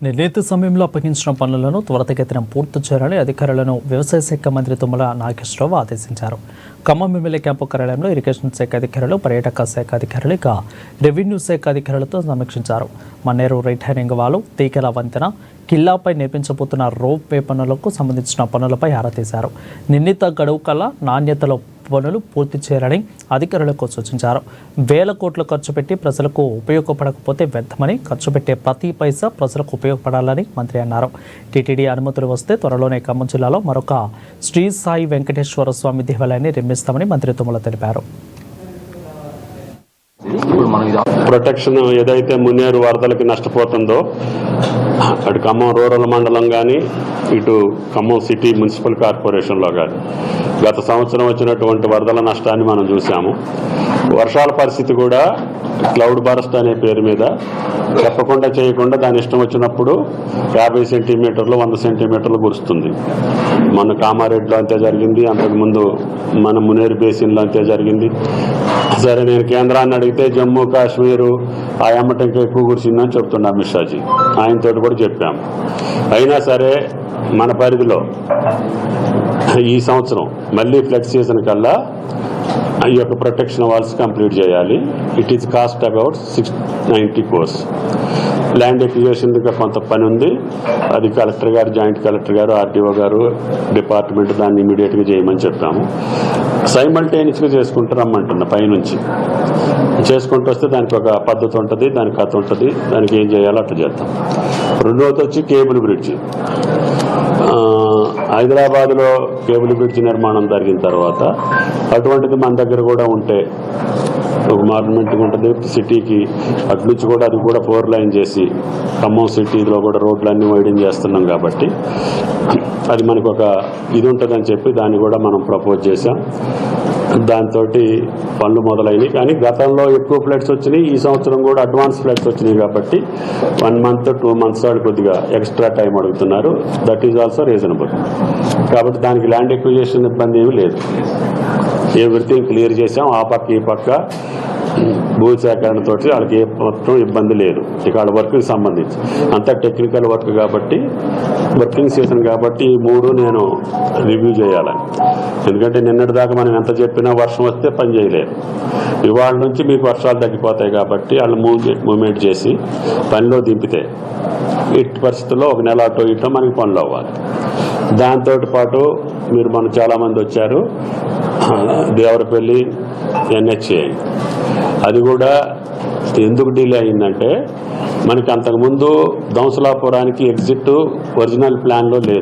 నిర్ణీత సమయంలో అప్పగించిన పనులను త్వరితగతిన పూర్తి చేయాలని అధికారులను వ్యవసాయ శాఖ మంత్రి తుమ్మల నాగేశ్వరరావు ఆదేశించారు. ఖమ్మం ఎమ్మెల్యే క్యాంపు కార్యాలయంలో ఇరిగేషన్ శాఖ అధికారులు, పర్యాటక శాఖ అధికారులు, ఇక రెవెన్యూ శాఖ అధికారులతో సమీక్షించారు. మన్నేరు రిటైనింగ్ వాలు, తీగల వంతెన, కిల్లాపై నిర్మించబోతున్న రోప్ వే పనులకు సంబంధించిన పనులపై ఆరా తీశారు. నిర్ణీత గడువు కల్లా నాణ్యతలో పనులు పూర్తి చేయాలని అధికారులకు సూచించారు. వేల కోట్లు ఖర్చు పెట్టి ప్రజలకు ఉపయోగపడకపోతే వ్యర్థమని, ఖర్చు పెట్టే ప్రతి పైసా ప్రజలకు ఉపయోగపడాలని మంత్రి అన్నారు. టీటీడీ అనుమతులు వస్తే త్వరలోనే ఖమ్మం జిల్లాలో మరొక శ్రీ సాయి వెంకటేశ్వర స్వామి దేవాలయాన్ని నిర్మిస్తామని మంత్రి తుమ్మల తెలిపారు. ప్రొటెక్షన్ ఏదైతే మున్నేరు వరదలకి నష్టపోతుందో అటు ఖమ్మం రూరల్ మండలం కానీ ఇటు ఖమ్మం సిటీ మున్సిపల్ కార్పొరేషన్లో కానీ గత సంవత్సరం వచ్చినటువంటి వరదల నష్టాన్ని మనం చూసాము. వర్షాల పరిస్థితి కూడా క్లౌడ్ బరస్ట్ అనే పేరు మీద చెప్పకుండా చేయకుండా దాని ఇష్టం వచ్చినప్పుడు 50 సెంటీమీటర్లు 100 సెంటీమీటర్లు కురుస్తుంది. మన కామారెడ్డిలో అంతే జరిగింది, అంతకుముందు మన మునేరు బేసిన్లో అంతే జరిగింది. సరే, నేను కేంద్రాన్ని అడిగితే జమ్మూ కాశ్మీరు ఆ ఎమ్మట ఇంకా ఎక్కువ కురిసిందని చెప్తున్నా అమిత్ షాజీ. ఆయనతో కూడా చెప్పాము. అయినా సరే మన పరిధిలో ఈ సంవత్సరం మళ్ళీ ఫ్లడ్ సీజన్ కల్లా ఈ యొక్క ప్రొటెక్షన్ వాల్స్ కంప్లీట్ చేయాలి. It is cost about 690 crores. Land acquisition కొంత పని ఉంది. అది కలెక్టర్ గారు, జాయింట్ కలెక్టర్ గారు, ఆర్డీఓ గారు, డిపార్ట్మెంట్ దాన్ని ఇమీడియట్గా చేయమని చెప్పాము. సైమల్టేనియస్గా చేసుకుంటూ రమ్మంటున్నా. పైనుంచి చేసుకుంటూ వస్తే దానికి ఒక పద్ధతి ఉంటుంది, దానికి కథ ఉంటుంది, దానికి ఏం చేయాలో అట్లా చేద్దాం. రెండవది వచ్చి కేబుల్ బ్రిడ్జ్. హైదరాబాద్లో కేబుల్ బ్రిడ్జ్ నిర్మాణం జరిగిన తర్వాత అటువంటిది మన దగ్గర కూడా ఉంటే ఒక మార్నమెంట్గా ఉంటుంది. సిటీకి అటు నుంచి కూడా అది కూడా 4 లైన్ చేసి ఖమ్మం సిటీలో కూడా రోడ్లన్నీ వైడెన్ చేస్తున్నాం కాబట్టి అది మనకు ఒక ఇది ఉంటుందని చెప్పి దాన్ని కూడా మనం ప్రపోజ్ చేసాం. దాంతో పనులు మొదలైనవి. కానీ గతంలో ఎక్కువ ఫ్లడ్స్ వచ్చినాయి, ఈ సంవత్సరం కూడా అడ్వాన్స్ ఫ్లడ్స్ వచ్చినాయి కాబట్టి 1 month 2 months వాళ్ళు కొద్దిగా ఎక్స్ట్రా టైం అడుగుతున్నారు. That is also reasonable. కాబట్టి దానికి ల్యాండ్ ఎక్విజిషన్ ఇబ్బంది ఏమీ లేదు. ఎవ్రీథింగ్ క్లియర్ చేసాం. ఆ పక్క ఈ పక్క భూసేకరణతో వాళ్ళకి ఏ మొత్తం ఇబ్బంది లేదు. ఇక వాళ్ళ వర్క్కి సంబంధించి అంతా టెక్నికల్ వర్క్ కాబట్టి, వర్కింగ్ సీజన్ కాబట్టి ఈ 3 నేను రివ్యూ చేయాలని. ఎందుకంటే నిన్నటి దాకా మనం ఎంత చెప్పినా వర్షం వస్తే పని చేయలేరు. ఇవాళ నుంచి మీకు వర్షాలు తగ్గిపోతాయి కాబట్టి వాళ్ళు మూవ్మెంట్ చేసి పనిలో దింపితే ఇటు పరిస్థితుల్లో ఒక నెల అటో ఇటో మనకి పనులు అవ్వాలి. దాంతో పాటు మీరు మనం చాలామంది వచ్చారు, దేవరపల్లి NHA అది కూడా ఎందుకు డిలే అయిందంటే మనకి అంతకుముందు దంసలాపురానికి ఎగ్జిట్ ఒరిజినల్ ప్లాన్లో లేదు.